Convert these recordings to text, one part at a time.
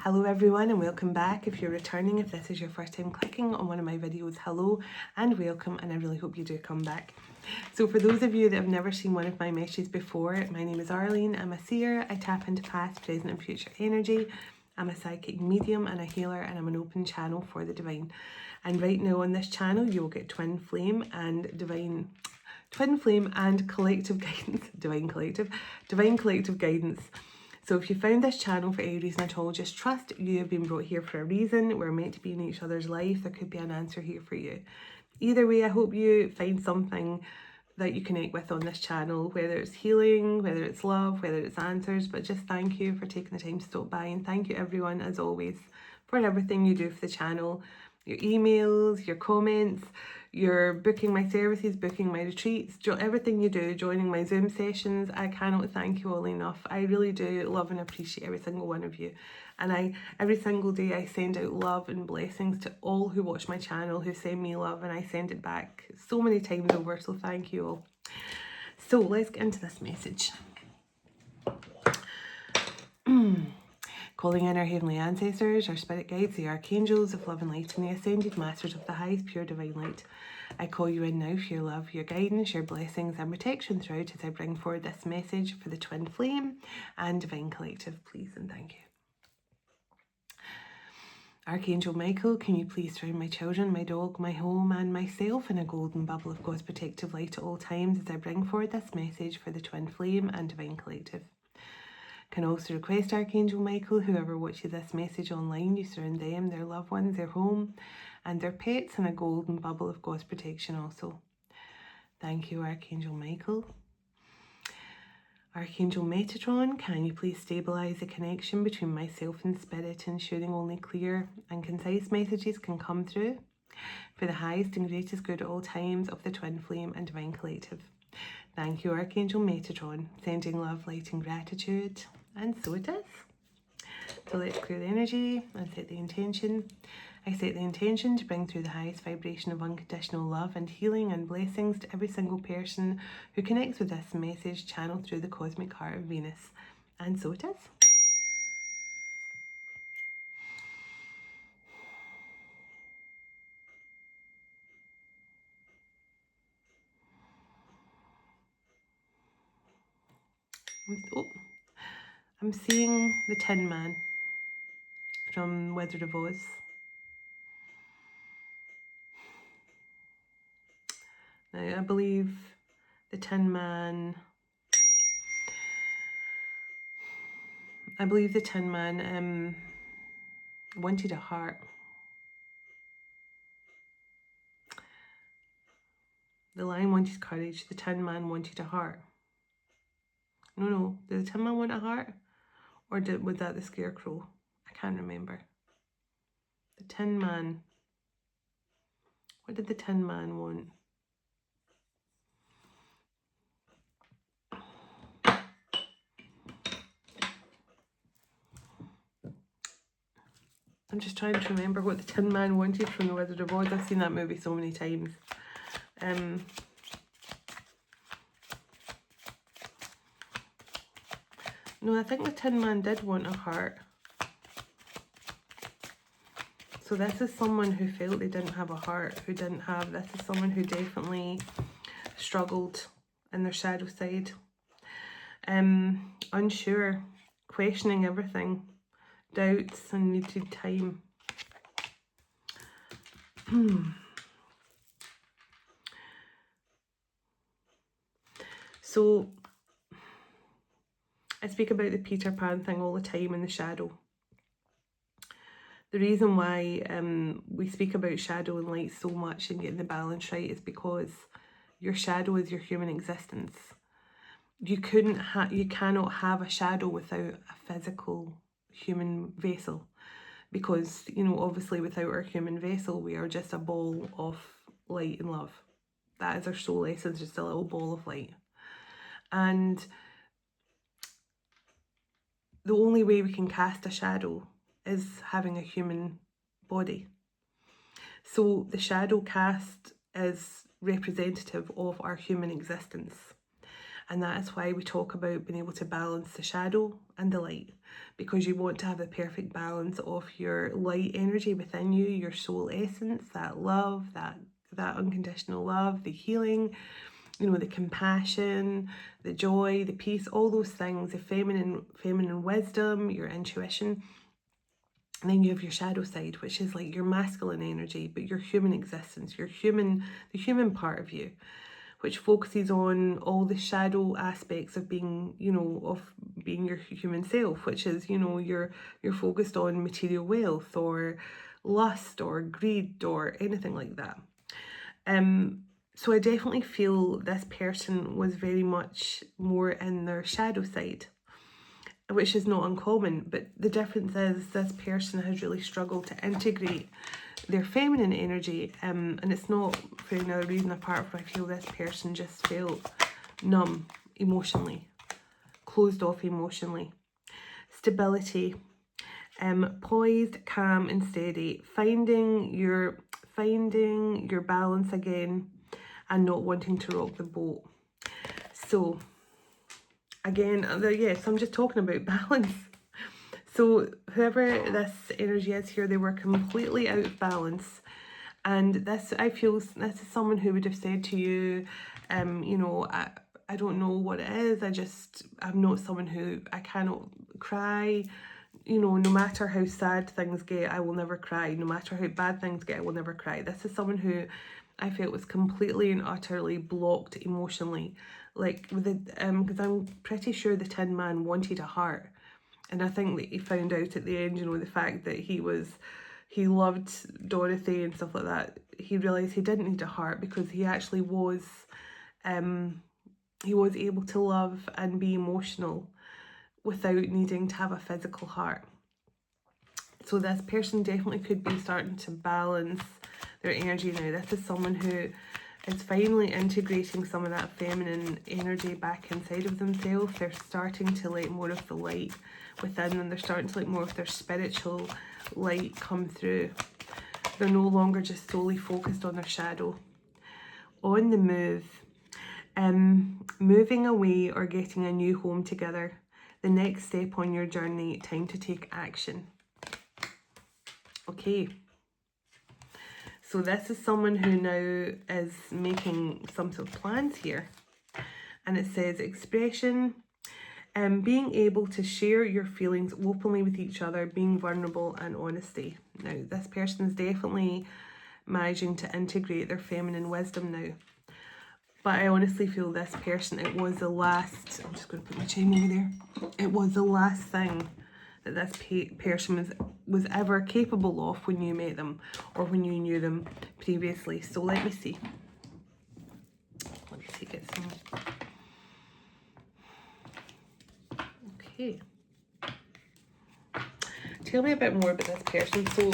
Hello everyone and welcome back. If you're returning, if this is your first time clicking on one of my videos, hello and welcome, and I really hope you do come back. So for those of you that have never seen one of my messages before, my name is Arlene. I'm a seer. I tap into past, present and future energy. I'm a psychic medium and a healer, and I'm an open channel for the divine. And right now on this channel you will get twin flame and collective guidance, divine collective guidance. So if you found this channel for any reason at all, just trust you have been brought here for a reason. We're meant to be in each other's life. There could be an answer here for you. Either way, I hope you find something that you connect with on this channel, whether it's healing, whether it's love, whether it's answers. But just thank you for taking the time to stop by, and thank you everyone as always for everything you do for the channel. Your emails, your comments, your booking my services, booking my retreats, everything you do, joining my Zoom sessions. I cannot thank you all enough. I really do love and appreciate every single one of you. And every single day I send out love and blessings to all who watch my channel, who send me love, and I send it back so many times over. So thank you all. So let's get into this message. Calling in our heavenly ancestors, our spirit guides, the archangels of love and light, and the ascended masters of the highest pure divine light. I call you in now for your love, your guidance, your blessings and protection throughout as I bring forward this message for the twin flame and divine collective, please and thank you. Archangel Michael, can you please surround my children, my dog, my home and myself in a golden bubble of God's protective light at all times as I bring forward this message for the twin flame and divine collective. Can also request Archangel Michael, whoever watches this message online, you surround them, their loved ones, their home and their pets in a golden bubble of God's protection also. Thank you, Archangel Michael. Archangel Metatron, can you please stabilise the connection between myself and spirit, ensuring only clear and concise messages can come through for the highest and greatest good at all times of the twin flame and divine collective. Thank you, Archangel Metatron, sending love, light and gratitude. And so it is. So let's clear the energy and set the intention. I set the intention to bring through the highest vibration of unconditional love and healing and blessings to every single person who connects with this message channeled through the cosmic heart of Venus. And so it is. I'm seeing the Tin Man from Wizard of Oz. Now, I believe the Tin Man wanted a heart. The lion wanted courage. The Tin Man wanted a heart. No. Did the Tin Man want a heart? Or was that the Scarecrow? I can't remember. The Tin Man. What did the Tin Man want? I'm just trying to remember what the Tin Man wanted from the Wizard of Oz. I've seen that movie so many times. No, I think the Tin Man did want a heart. So this is someone who felt they didn't have a heart, this is someone who definitely struggled in their shadow side. Unsure, questioning everything, doubts and needed time. So I speak about the Peter Pan thing all the time in the shadow. The reason why we speak about shadow and light so much and getting the balance right is because your shadow is your human existence. You cannot have a shadow without a physical human vessel, because, you know, obviously without our human vessel we are just a ball of light and love. That is our soul essence, just a little ball of light. And the only way we can cast a shadow is having a human body. So the shadow cast is representative of our human existence. And that is why we talk about being able to balance the shadow and the light, because you want to have the perfect balance of your light energy within you, your soul essence, that love, that unconditional love, the healing, you know, the compassion, the joy, the peace, all those things, the feminine wisdom, your intuition. And then you have your shadow side, which is like your masculine energy, but your human existence, the human part of you, which focuses on all the shadow aspects of being, you know, of being your human self, which is, you know, you're focused on material wealth or lust or greed or anything like that. So I definitely feel this person was very much more in their shadow side, which is not uncommon, but the difference is this person has really struggled to integrate their feminine energy, and it's not for another reason apart from I feel this person just felt numb emotionally, closed off emotionally. Stability, poised, calm and steady, finding your balance again and not wanting to rock the boat. So again, yes, I'm just talking about balance. So whoever this energy is here, they were completely out of balance. And this, I feel, this is someone who would have said to you, you know, I don't know what it is. I'm not someone who, I cannot cry. You know, no matter how sad things get, I will never cry. No matter how bad things get, I will never cry. This is someone who I felt was completely and utterly blocked emotionally. Like, with the, because I'm pretty sure the Tin Man wanted a heart. And I think that he found out at the end, you know, the fact that he loved Dorothy and stuff like that. He realised he didn't need a heart because he actually was, he was able to love and be emotional without needing to have a physical heart. So this person definitely could be starting to balance their energy now. This is someone who is finally integrating some of that feminine energy back inside of themselves. They're starting to let more of the light within them. They're starting to let more of their spiritual light come through. They're no longer just solely focused on their shadow. On the move, moving away or getting a new home together. The next step on your journey, time to take action. Okay. So this is someone who now is making some sort of plans here. And it says expression, being able to share your feelings openly with each other, being vulnerable and honesty. Now, this person is definitely managing to integrate their feminine wisdom now. But I honestly feel this person, it was the last, I'm just going to put my chain over there. It was the last thing that this person was ever capable of when you met them or when you knew them previously. So let me see. Let me take it some. Okay. Tell me a bit more about this person. So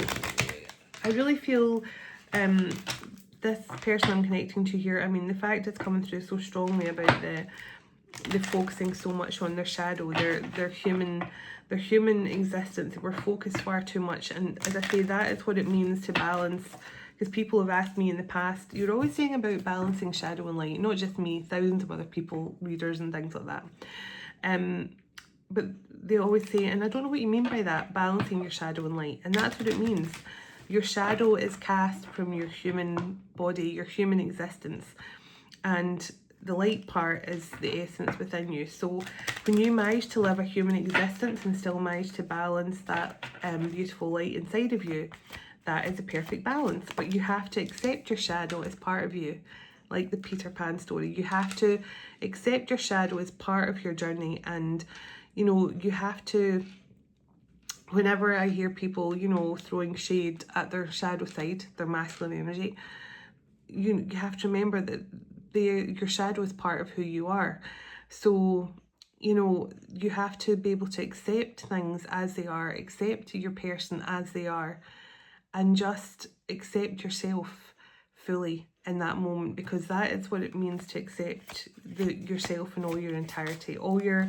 I really feel this person I'm connecting to here, I mean, the fact it's coming through so strongly about the focusing so much on their shadow, their human existence. They were focused far too much, and as I say, that is what it means to balance. Because people have asked me in the past, you're always saying about balancing shadow and light, not just me, thousands of other people, readers and things like that. But they always say, and I don't know what you mean by that, balancing your shadow and light, and that's what it means. Your shadow is cast from your human body, your human existence, and the light part is the essence within you. So when you manage to live a human existence and still manage to balance that beautiful light inside of you, that is a perfect balance. But you have to accept your shadow as part of you, like the Peter Pan story. You have to accept your shadow as part of your journey, and you know, you have to, whenever I hear people, you know, throwing shade at their shadow side, their masculine energy, you have to remember that your shadow is part of who you are. So, you know, you have to be able to accept things as they are, accept your person as they are, and just accept yourself fully in that moment, because that is what it means to accept yourself in all your entirety, all your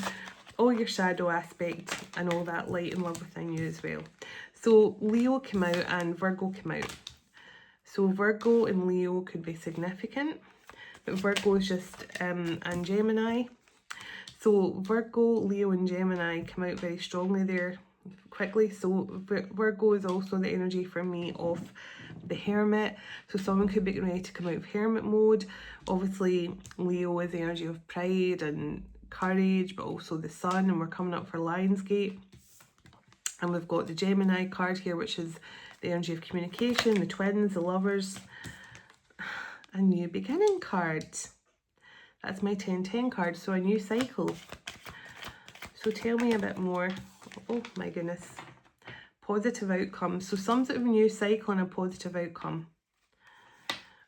shadow aspect and all that light and love within you as well. So Leo came out and Virgo came out. So Virgo and Leo could be significant, but Virgo is just and Gemini. So Virgo, Leo and Gemini come out very strongly there quickly. So Virgo is also the energy for me of the Hermit. So someone could be getting ready to come out of Hermit mode. Obviously Leo is the energy of pride and courage, but also the Sun, and we're coming up for Lionsgate. And we've got the Gemini card here, which is the energy of communication, the twins, the lovers. A new beginning card. That's my 10-10 card, so a new cycle. So tell me a bit more. Oh my goodness. Positive outcome. So some sort of new cycle and a positive outcome.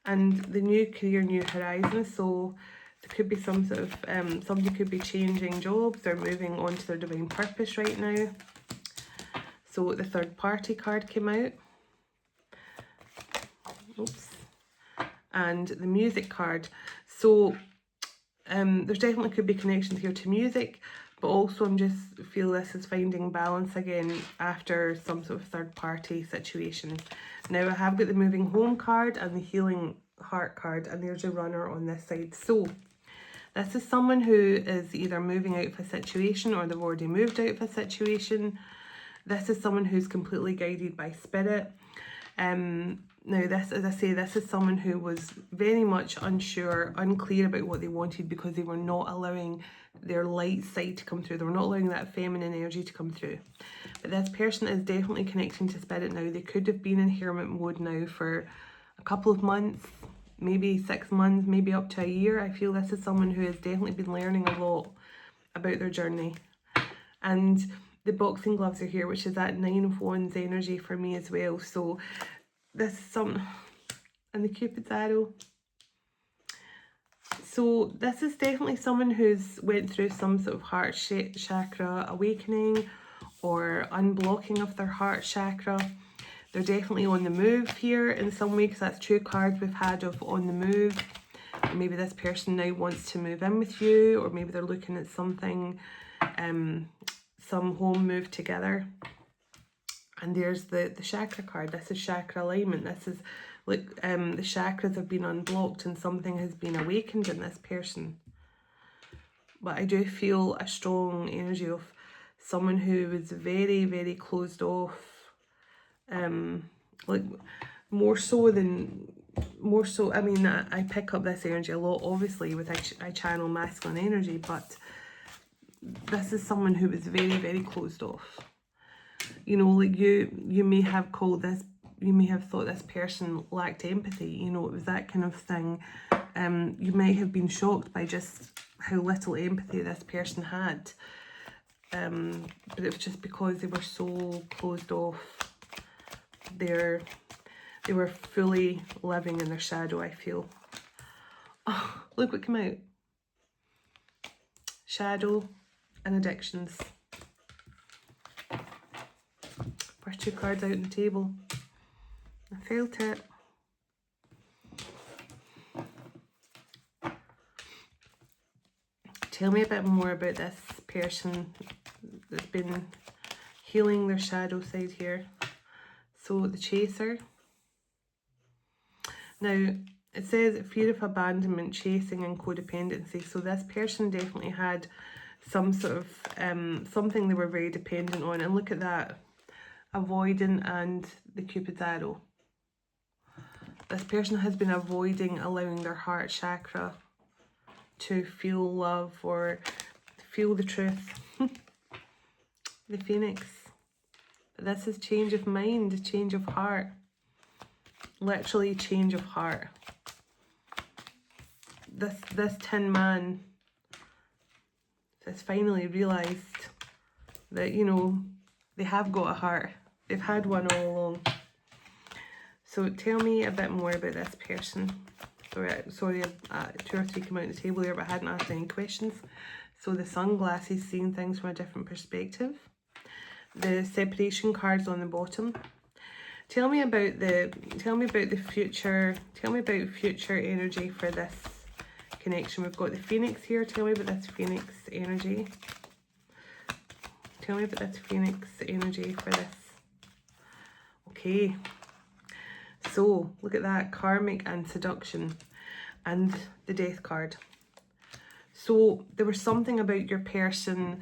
And the new career, new horizons. So there could be some sort of, somebody could be changing jobs. They're moving on to their divine purpose right now. So the third party card came out. Oops. And the music card. So there's definitely could be connections here to music, but also I'm just feel this is finding balance again after some sort of third party situation. Now I have got the moving home card and the healing heart card, and there's a runner on this side. So this is someone who is either moving out of a situation or they've already moved out of a situation. This is someone who's completely guided by spirit. Now this, as I say, this is someone who was very much unsure, unclear about what they wanted because they were not allowing their light side to come through. They were not allowing that feminine energy to come through. But this person is definitely connecting to spirit now. They could have been in hermit mode now for a couple of months, maybe 6 months, maybe up to a year. I feel this is someone who has definitely been learning a lot about their journey. And the boxing gloves are here, which is that 9 of Wands energy for me as well. So this is some, and the Cupid's arrow. So this is definitely someone who's went through some sort of heart chakra awakening or unblocking of their heart chakra. They're definitely on the move here in some way, because that's 2 cards we've had of on the move. Maybe this person now wants to move in with you, or maybe they're looking at something, some home move together. And there's the chakra card. This is chakra alignment. This is like the chakras have been unblocked and something has been awakened in this person. But I do feel a strong energy of someone who was very, very closed off. Like more so, I mean, I pick up this energy a lot, obviously, with I channel masculine energy, but this is someone who was very, very closed off. You know, like you may have called this, you may have thought this person lacked empathy, you know, it was that kind of thing. You might have been shocked by just how little empathy this person had. But it was just because they were so closed off. They were fully living in their shadow, I feel. Oh, look what came out. Shadow and addictions. First 2 cards out on the table. I felt it. Tell me a bit more about this person that's been healing their shadow side here. So the Chaser. Now, it says fear of abandonment, chasing and codependency. So this person definitely had some sort of, something they were very dependent on. And look at that. Avoidant and the Cupid's arrow. This person has been avoiding allowing their heart chakra to feel love or feel the truth. The Phoenix. But this is change of mind, change of heart. Literally change of heart. This Tin Man has finally realised that, you know, they have got a heart. They've had one all along. So tell me a bit more about this person. Sorry, 2 or 3 came out on the table there, but I hadn't asked any questions. So the sunglasses, seeing things from a different perspective. The separation cards on the bottom. Tell me about the future. Tell me about future energy for this connection. We've got the Phoenix here. Tell me about this Phoenix energy. Tell me about this Phoenix energy for this. Okay. So, look at that. Karmic and seduction. And the Death card. So there was something about your person.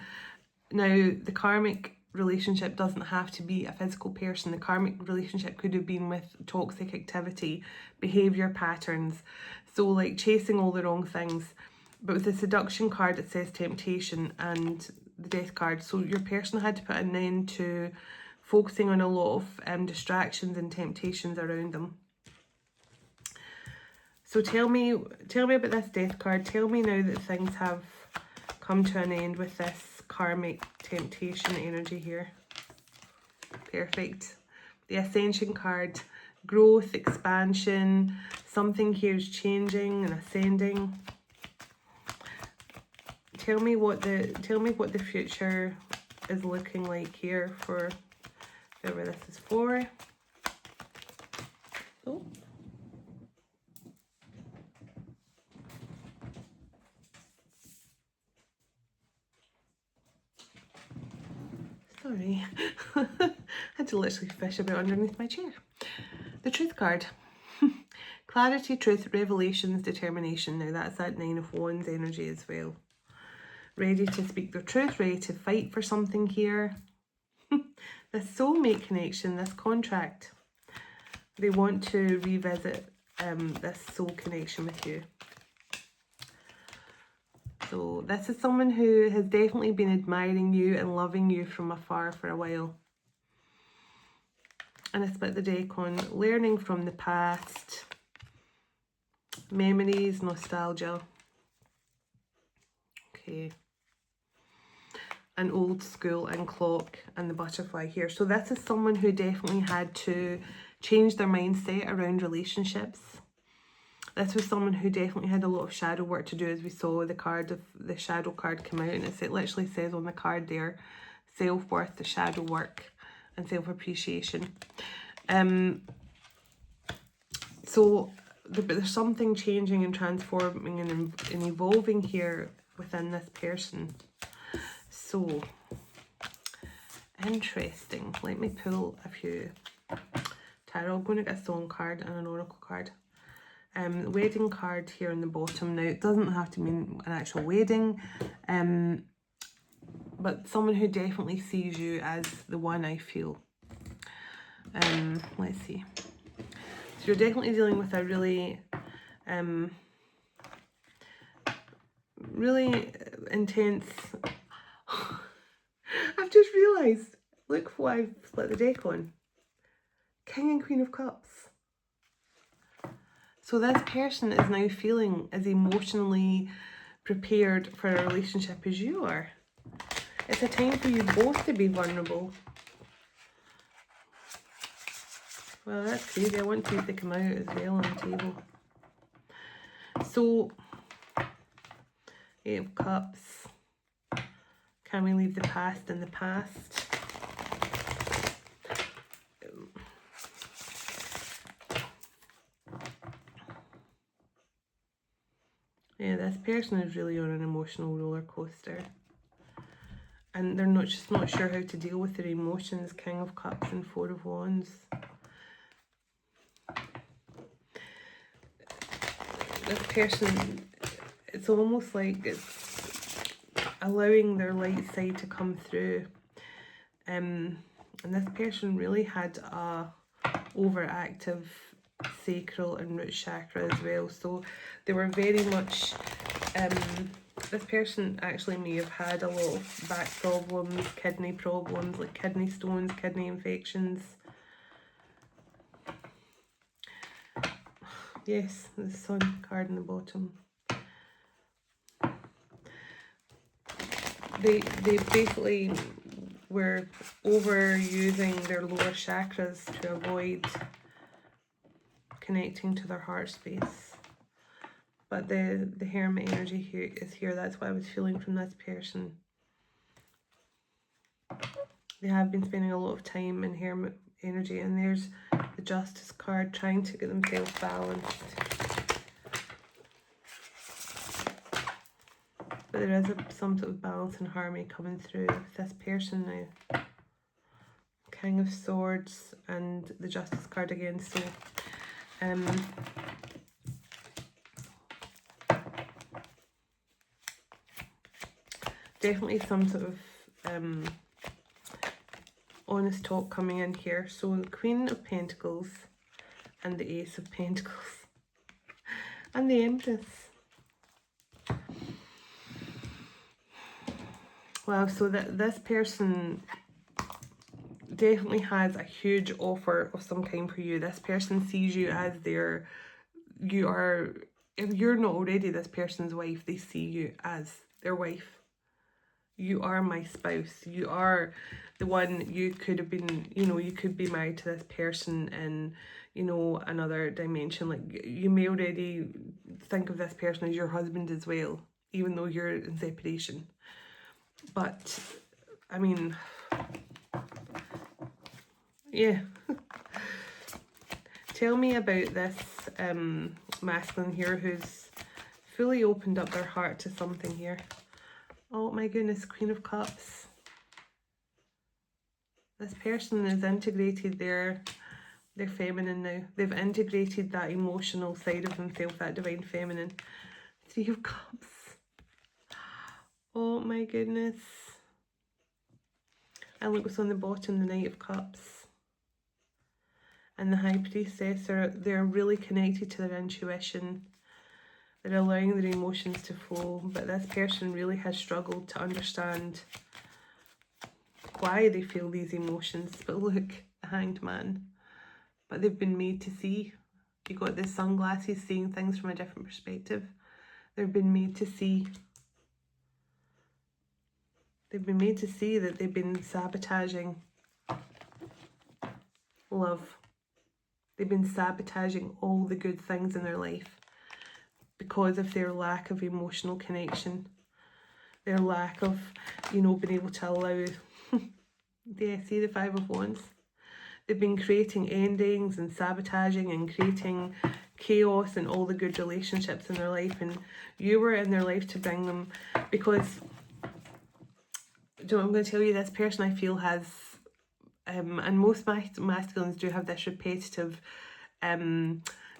Now, the karmic relationship doesn't have to be a physical person. The karmic relationship could have been with toxic activity, behaviour patterns, so like chasing all the wrong things. But with the seduction card, it says temptation, and the death card. So your person had to put an end to focusing on a lot of distractions and temptations around them. So tell me about this death card. Tell me now that things have come to an end with this karmic temptation energy here. Perfect. The Ascension card, growth, expansion, something here is changing and ascending. Tell me what the future is looking like here for whoever this is for. Oh. Sorry. I had to literally fish about underneath my chair. The Truth card. Clarity, truth, revelations, determination. Now that's that Nine of Wands energy as well. Ready to speak their truth, ready to fight for something here. This soulmate connection, this contract. They want to revisit this soul connection with you. So this is someone who has definitely been admiring you and loving you from afar for a while. And I split the deck on learning from the past, memories, nostalgia. Okay. An old school and clock and the butterfly here. So this is someone who definitely had to change their mindset around relationships. This was someone who definitely had a lot of shadow work to do, as we saw the card of the shadow card come out, and it literally says on the card there, self-worth, the shadow work, and self-appreciation. So there's something changing and transforming and evolving here within this person. So interesting. Let me pull a few tarot. I'm going to get a song card and an oracle card. Wedding card here on the bottom. Now it doesn't have to mean an actual wedding, but someone who definitely sees you as the one, I feel. Let's see. So you're definitely dealing with a really really intense. I've just realised, look what I've split the deck on. King and Queen of Cups. So this person is now feeling as emotionally prepared for a relationship as you are. It's a time for you both to be vulnerable. Well, that's crazy. I want these to come out as well on the table. So, Eight of Cups. Can we leave the past in the past? Yeah, this person is really on an emotional roller coaster. And they're just not sure how to deal with their emotions. King of Cups and Four of Wands. This person, it's almost like it's allowing their light side to come through. And this person really had a overactive sacral and root chakra as well. So they were very much, this person actually may have had a lot of back problems, like kidney stones, kidney infections. Yes, the Sun card in the bottom. They basically were overusing their lower chakras to avoid connecting to their heart space. But the Hermit energy here is here. That's what I was feeling from this person. They have been spending a lot of time in Hermit energy, and there's the Justice card trying to get themselves balanced. But there is some sort of balance and harmony coming through with this person now. King of Swords and the Justice card again. So Definitely some sort of honest talk coming in here. So the Queen of Pentacles and the Ace of Pentacles and the Empress. Wow, so that this person definitely has a huge offer of some kind for you. This person sees you as if you're not already this person's wife, they see you as their wife. You are my spouse. You are the one. You could have been, you could be married to this person in, another dimension. Like, you may already think of this person as your husband as well, even though you're in separation. But, I mean, yeah. Tell me about this masculine here who's fully opened up their heart to something here. Oh my goodness, Queen of Cups. This person has integrated their feminine now. They've integrated that emotional side of themselves, that divine feminine. Three of Cups. Oh my goodness. And look what's on the bottom, the Knight of Cups. And the High Priestess, they're really connected to their intuition. They're allowing their emotions to flow. But this person really has struggled to understand why they feel these emotions. But look, the Hanged Man. But they've been made to see. You got the sunglasses, seeing things from a different perspective. They've been made to see. They've been made to see that they've been sabotaging love. They've been sabotaging all the good things in their life because of their lack of emotional connection. Their lack of, being able to allow... Yeah, see the Five of Wands? They've been creating endings and sabotaging and creating chaos in all the good relationships in their life, and you were in their life to bring them, because I'm going to tell you, this person I feel has and most masculines do have this repetitive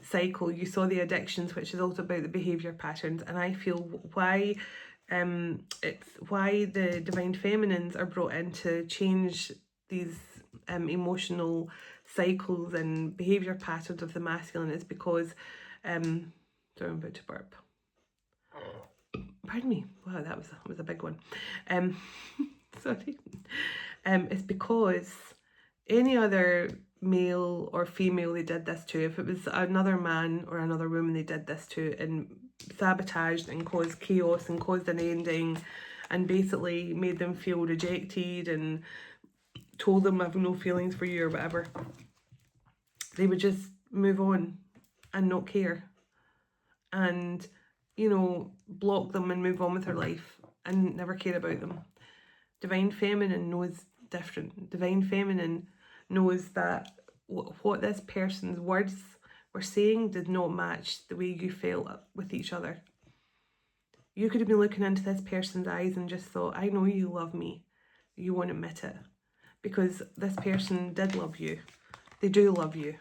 cycle. You saw the addictions, which is also about the behaviour patterns, and I feel why it's why the divine feminines are brought in to change these emotional cycles and behaviour patterns of the masculine is because sorry, I'm about to burp. Pardon me. Wow, that was a big one. Sorry. It's because any other male or female they did this to, if it was another man or another woman they did this to and sabotaged and caused chaos and caused an ending and basically made them feel rejected and told them I have no feelings for you or whatever, they would just move on and not care and, block them and move on with their life and never care about them. Divine Feminine knows different. Divine Feminine knows that what this person's words were saying did not match the way you felt with each other. You could have been looking into this person's eyes and just thought, I know you love me. You won't admit it. Because this person did love you. They do love you.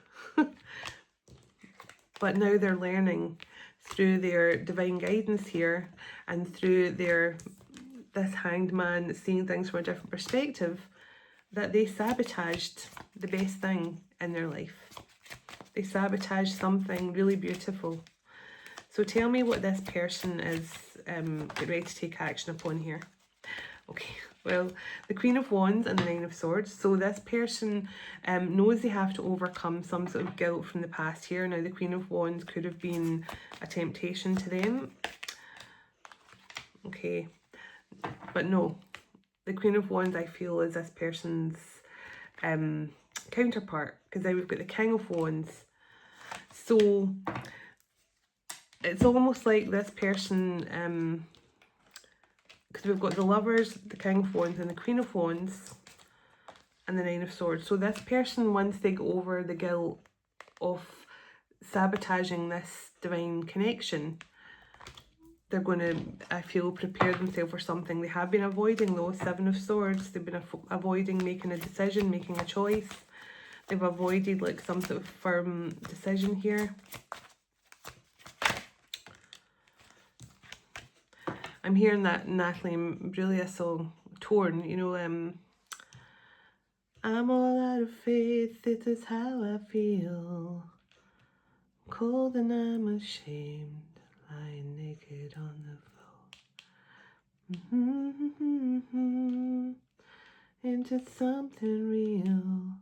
But now they're learning through their divine guidance here and through this Hanged Man seeing things from a different perspective, that they sabotaged the best thing in their life. They sabotaged something really beautiful. So tell me what this person is ready to take action upon here. Okay, well, the Queen of Wands and the Nine of Swords. So this person knows they have to overcome some sort of guilt from the past here. Now, the Queen of Wands could have been a temptation to them. Okay, but no. The Queen of Wands, I feel, is this person's counterpart, because now we've got the King of Wands. So it's almost like this person, because we've got the Lovers, the King of Wands, and the Queen of Wands, and the Nine of Swords. So this person, once they go over the guilt of sabotaging this divine connection, they're going to, I feel, prepare themselves for something. They have been avoiding those Seven of Swords. They've been avoiding making a decision, making a choice. They've avoided like some sort of firm decision here. I'm hearing that Natalie Imbruglia song, Torn, you know, I'm all out of faith, this is how I feel. Cold and I'm ashamed, lying naked on the floor. Into something real.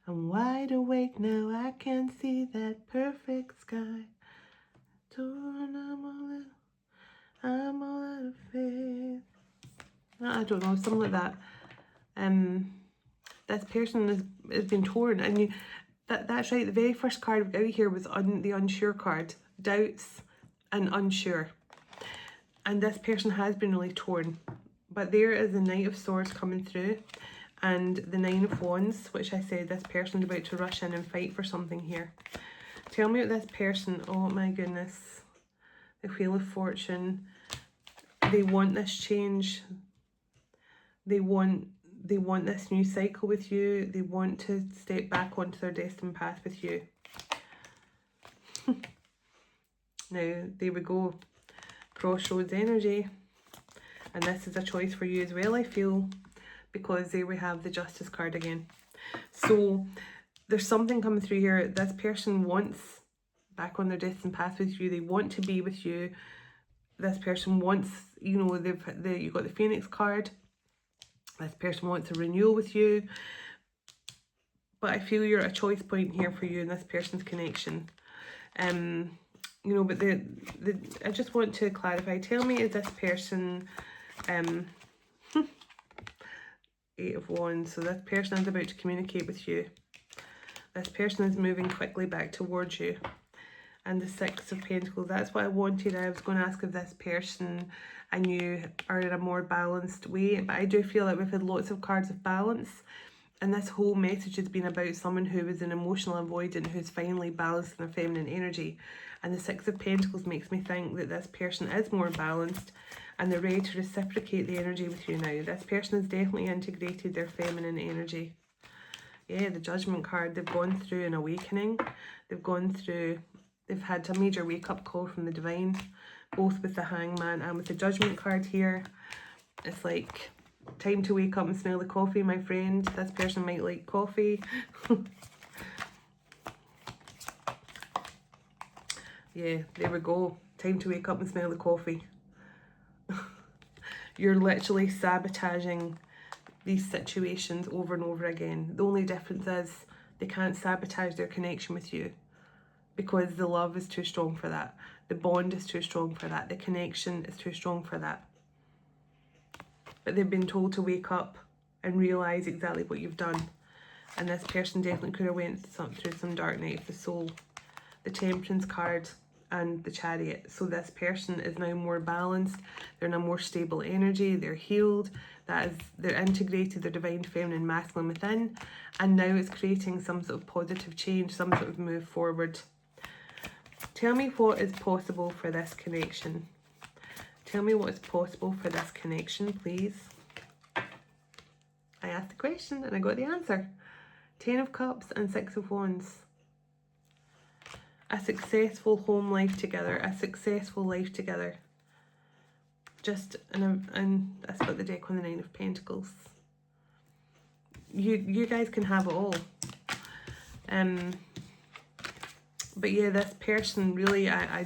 I'm wide awake now, I can see that perfect sky. Torn, I'm all out of faith. I don't know, something like that. This person has been torn, and that's right. The very first card out here was the unsure card, doubts and unsure, and this person has been really torn. But there is the Knight of Swords coming through, and the Nine of Wands, which I said this person is about to rush in and fight for something here. Tell me what this person. Oh my goodness, the Wheel of Fortune. They want this change. They want this new cycle with you. They want to step back onto their destined path with you. Now, there we go. Crossroads energy. And this is a choice for you as well, I feel, because there we have the Justice card again. So there's something coming through here. This person wants back on their destined path with you. They want to be with you. This person wants, you know, you got the Phoenix card. This person wants a renewal with you. But I feel you're at a choice point here for you and this person's connection. You know, but I just want to clarify. Tell me, is this person Eight of Wands? So this person is about to communicate with you. This person is moving quickly back towards you. And the Six of Pentacles, that's what I wanted. I was going to ask if this person and you are in a more balanced way, but I do feel like we've had lots of cards of balance, and this whole message has been about someone who is an emotional avoidant who's finally balanced in their feminine energy. And the Six of Pentacles makes me think that this person is more balanced and they're ready to reciprocate the energy with you now. This person has definitely integrated their feminine energy. Yeah, the Judgment card, they've gone through an awakening. They've had a major wake-up call from the divine, both with the Hangman and with the Judgment card here. It's like, time to wake up and smell the coffee, my friend. This person might like coffee. Yeah, there we go. Time to wake up and smell the coffee. You're literally sabotaging these situations over and over again. The only difference is they can't sabotage their connection with you because the love is too strong for that. The bond is too strong for that. The connection is too strong for that. But they've been told to wake up and realise exactly what you've done. And this person definitely could have went through some dark night of the soul. The Temperance card and the Chariot. So this person is now more balanced. They're in a more stable energy. They're healed. They're integrated their divine feminine masculine within. And now it's creating some sort of positive change, some sort of move forward. Tell me what is possible for this connection. Tell me what is possible for this connection, please. I asked the question and I got the answer. 10 of Cups and 6 of Wands. A successful home life together, a successful life together. And I split the deck on the 9 of Pentacles. You guys can have it all. But yeah, this person really, I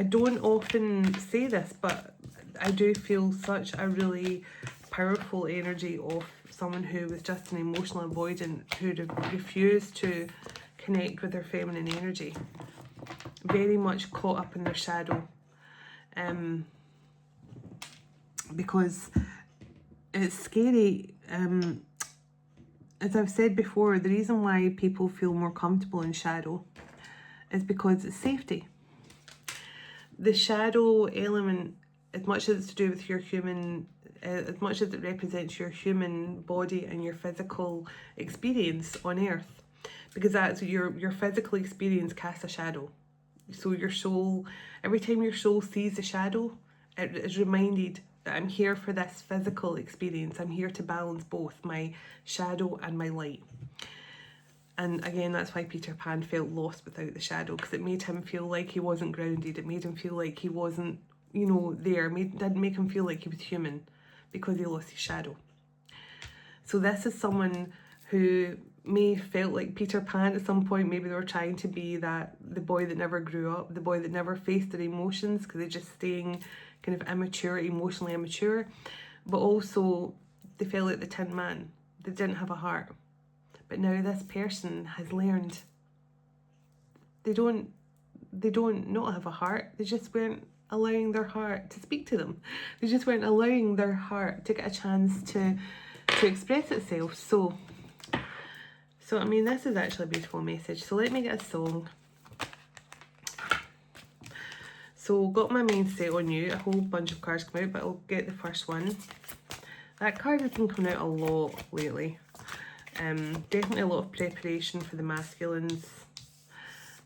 don't often say this, but I do feel such a really powerful energy of someone who was just an emotional avoidant who refused to connect with their feminine energy. Very much caught up in their shadow. Because it's scary. As I've said before, the reason why people feel more comfortable in shadow is because it's safety. The shadow element, as much as it's to do with your human, as much as it represents your human body and your physical experience on earth, because that's your physical experience casts a shadow. So your soul, every time your soul sees the shadow, it is reminded that I'm here for this physical experience. I'm here to balance both my shadow and my light. And again, that's why Peter Pan felt lost without the shadow, because it made him feel like he wasn't grounded. It made him feel like he wasn't you know, didn't make him feel like he was human because he lost his shadow. So this is someone who may felt like Peter Pan at some point. Maybe they were trying to be the boy that never grew up, the boy that never faced their emotions because they're just staying kind of immature, emotionally immature. But also they felt like the Tin Man. They didn't have a heart. But now this person has learned they don't not have a heart. They just weren't allowing their heart to speak to them. They just weren't allowing their heart to get a chance to express itself. So I mean, this is actually a beautiful message. So let me get a song. So got my main set on you. A whole bunch of cards come out, but I'll get the first one. That card has been coming out a lot lately. Definitely a lot of preparation for the masculines.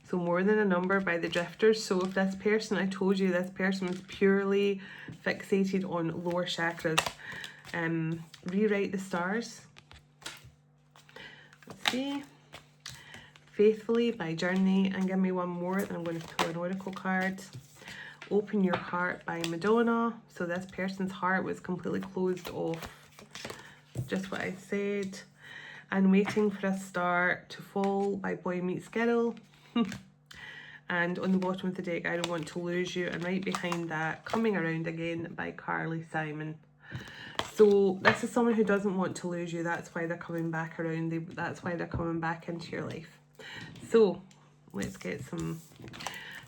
So more than a number by the drifters. So if this person, I told you this person was purely fixated on lower chakras. Rewrite the stars. Let's see. Faithfully by Journey. And give me one more. Then I'm going to pull an oracle card. Open Your Heart by Madonna. So this person's heart was completely closed off. Just what I said. And Waiting for a Star to Fall by Boy Meets Girl. And on the bottom of the deck, I Don't Want to Lose You. And right behind that, Coming Around Again by Carly Simon. So this is someone who doesn't want to lose you. That's why they're coming back around. That's why they're coming back into your life. So let's get some.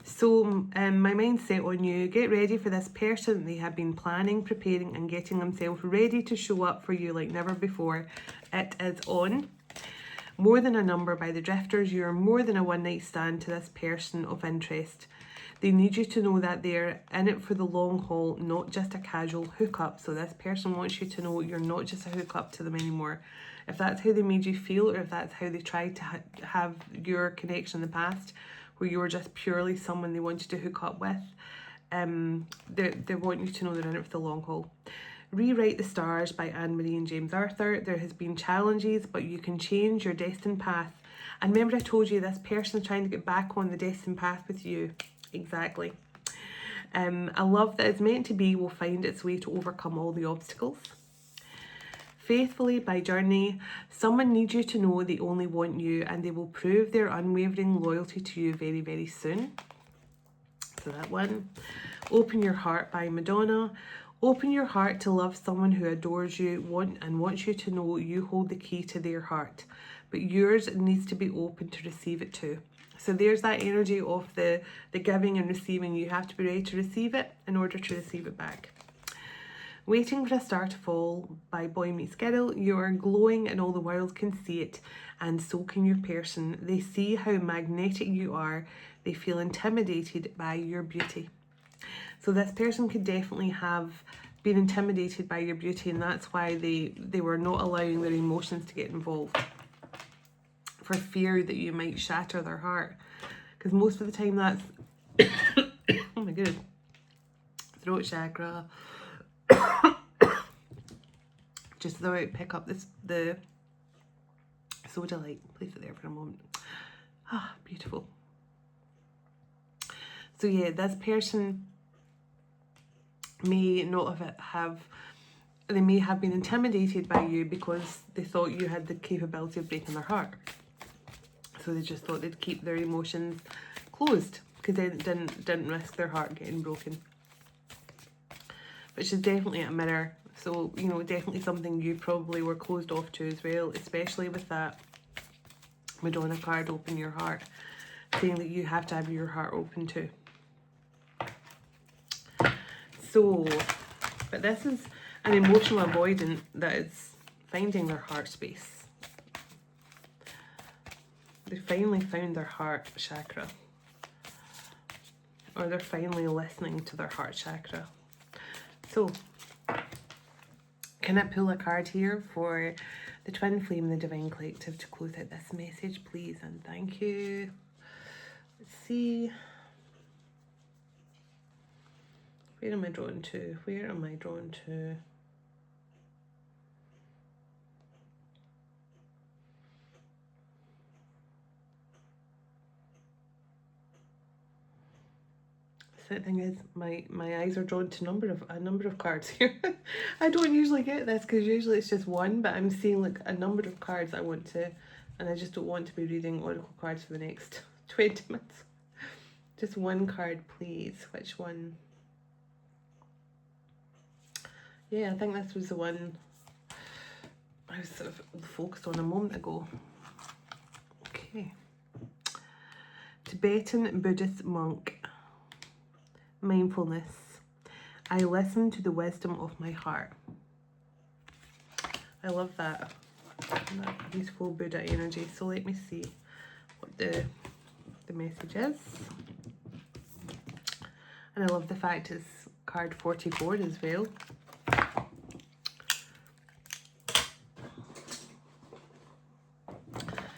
So my mindset on you, get ready for this person. They have been planning, preparing and getting themselves ready to show up for you like never before. It is on. More Than a Number by the Drifters. You're more than a one night stand to this person of interest. They need you to know that they're in it for the long haul, not just a casual hookup. So this person wants you to know you're not just a hookup to them anymore. If that's how they made you feel, or if that's how they tried to have your connection in the past, where you were just purely someone they wanted to hook up with, they want you to know they're in it for the long haul. Rewrite the Stars by Anne-Marie and James Arthur. There has been challenges, but you can change your destined path. And remember I told you this person is trying to get back on the destined path with you. Exactly. A love that is meant to be will find its way to overcome all the obstacles. Faithfully by Journey. Someone needs you to know they only want you, and they will prove their unwavering loyalty to you very, very soon. So that one. Open Your Heart by Madonna. Open your heart to love someone who adores you and wants you to know you hold the key to their heart. But yours needs to be open to receive it too. So there's that energy of the giving and receiving. You have to be ready to receive it in order to receive it back. Waiting for a Star to Fall by Boy Meets Girl. You are glowing and all the world can see it, and so can your person. They see how magnetic you are. They feel intimidated by your beauty. So this person could definitely have been intimidated by your beauty, and that's why they were not allowing their emotions to get involved, for fear that you might shatter their heart. Because most of the time that's oh my goodness, throat chakra. Just the way I pick up the soda light, place it there for a moment. Ah, beautiful. So yeah, this person may not they may have been intimidated by you because they thought you had the capability of breaking their heart. So they just thought they'd keep their emotions closed because they didn't risk their heart getting broken. Which is definitely a mirror. So, you know, definitely something you probably were closed off to as well, especially with that Madonna card, Open Your Heart, saying that you have to have your heart open too. So, but this is an emotional avoidant that is finding their heart space. They finally found their heart chakra. Or they're finally listening to their heart chakra. So, can I pull a card here for the Twin Flame and the Divine Collective to close out this message, please? And thank you. Let's see. Where am I drawn to? Where am I drawn to? The thing is, my eyes are drawn to a number of cards here. I don't usually get this because usually it's just one, but I'm seeing like a number of cards I want to, and I just don't want to be reading oracle cards for the next 20 minutes. Just one card, please. Which one? Yeah, I think this was the one I was sort of focused on a moment ago. Okay. Tibetan Buddhist monk. Mindfulness. I listen to the wisdom of my heart. I love that beautiful Buddha energy. So let me see what the message is. And I love the fact it's card 44 as well.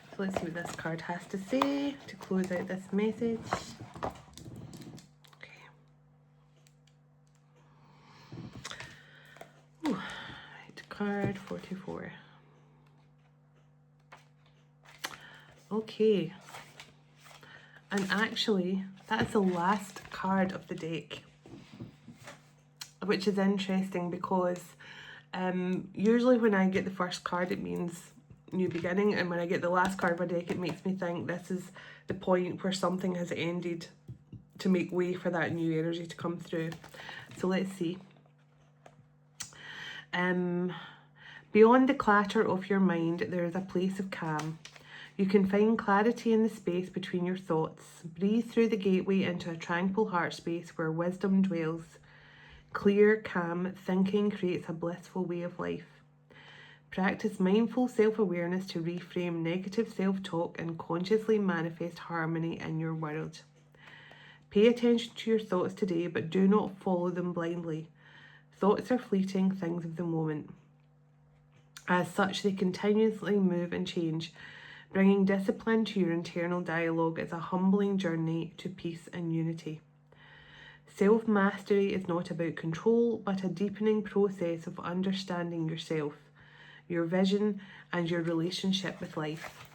So let's see what this card has to say to close out this message. Card 44. Okay. And actually, that's the last card of the deck. Which is interesting because usually when I get the first card, it means new beginning. And when I get the last card of a deck, it makes me think this is the point where something has ended to make way for that new energy to come through. So let's see. Beyond the clatter of your mind, there is a place of calm. You can find clarity in the space between your thoughts. Breathe through the gateway into a tranquil heart space where wisdom dwells. Clear, calm thinking creates a blissful way of life. Practice mindful self-awareness to reframe negative self-talk and consciously manifest harmony in your world. Pay attention to your thoughts today, but do not follow them blindly. Thoughts are fleeting things of the moment. As such, they continuously move and change. Bringing discipline to your internal dialogue is a humbling journey to peace and unity. Self-mastery is not about control, but a deepening process of understanding yourself, your vision, and your relationship with life.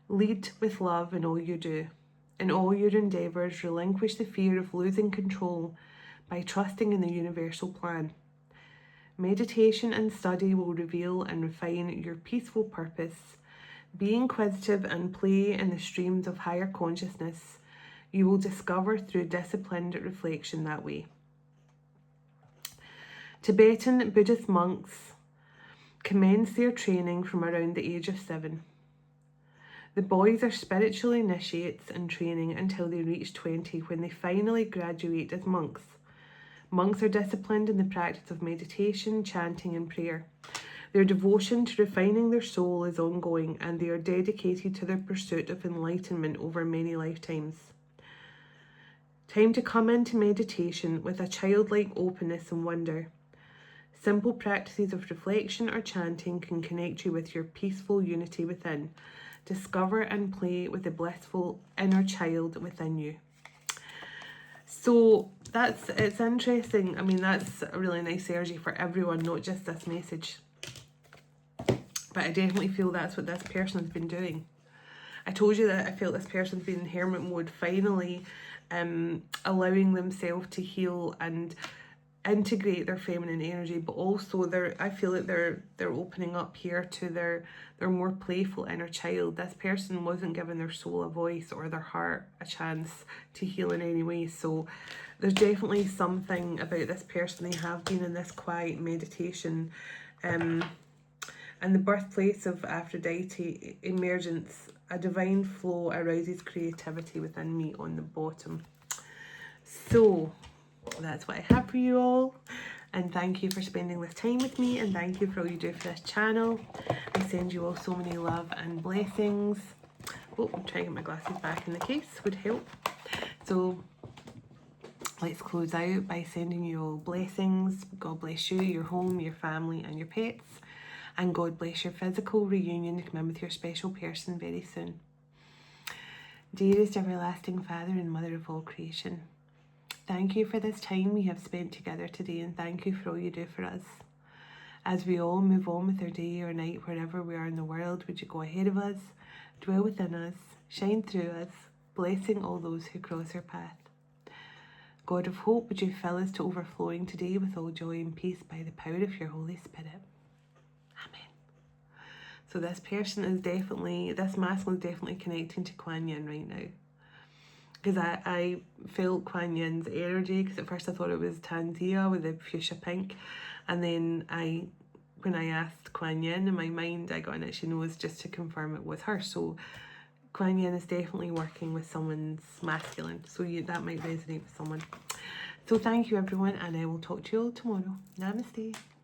Lead with love in all you do. In all your endeavours, relinquish the fear of losing control by trusting in the universal plan. Meditation and study will reveal and refine your peaceful purpose. Be inquisitive and play in the streams of higher consciousness. You will discover through disciplined reflection that way. Tibetan Buddhist monks commence their training from around the age of 7. The boys are spiritual initiates in training until they reach 20, when they finally graduate as monks. Monks are disciplined in the practice of meditation, chanting, and prayer. Their devotion to refining their soul is ongoing, and they are dedicated to their pursuit of enlightenment over many lifetimes. Time to come into meditation with a childlike openness and wonder. Simple practices of reflection or chanting can connect you with your peaceful unity within. Discover and play with the blissful inner child within you. So it's interesting. I mean, that's a really nice energy for everyone, not just this message. But I definitely feel that's what this person has been doing. I told you that I felt this person's been in hermit mode, finally allowing themselves to heal and integrate their feminine energy, but also I feel like they're opening up here to their more playful inner child. This person wasn't giving their soul a voice or their heart a chance to heal in any way. So there's definitely something about this person. They have been in this quiet meditation, and the birthplace of Aphrodite, emergence, a divine flow arouses creativity within me on the bottom. So that's what I have for you all, and thank you for spending this time with me, and thank you for all you do for this channel. I send you all so many love and blessings. Oh, I'm trying to get my glasses back in the case, would help. So let's close out by sending you all blessings. God bless you, your home, your family, and your pets, and God bless your physical reunion to come in with your special person very soon. Dearest everlasting Father and Mother of all creation, thank you for this time we have spent together today, and thank you for all you do for us. As we all move on with our day or night, wherever we are in the world, would you go ahead of us, dwell within us, shine through us, blessing all those who cross our path. God of hope, would you fill us to overflowing today with all joy and peace by the power of your Holy Spirit. Amen. So this person is definitely, this masculine is definitely connecting to Kuan Yin right now. Because I felt Kuan Yin's energy, because at first I thought it was Tanzia with the fuchsia pink. And then when I asked Kuan Yin in my mind, I got an itchy nose just to confirm it was her. So Kuan Yin is definitely working with someone's masculine. So that might resonate with someone. So thank you everyone, and I will talk to you all tomorrow. Namaste.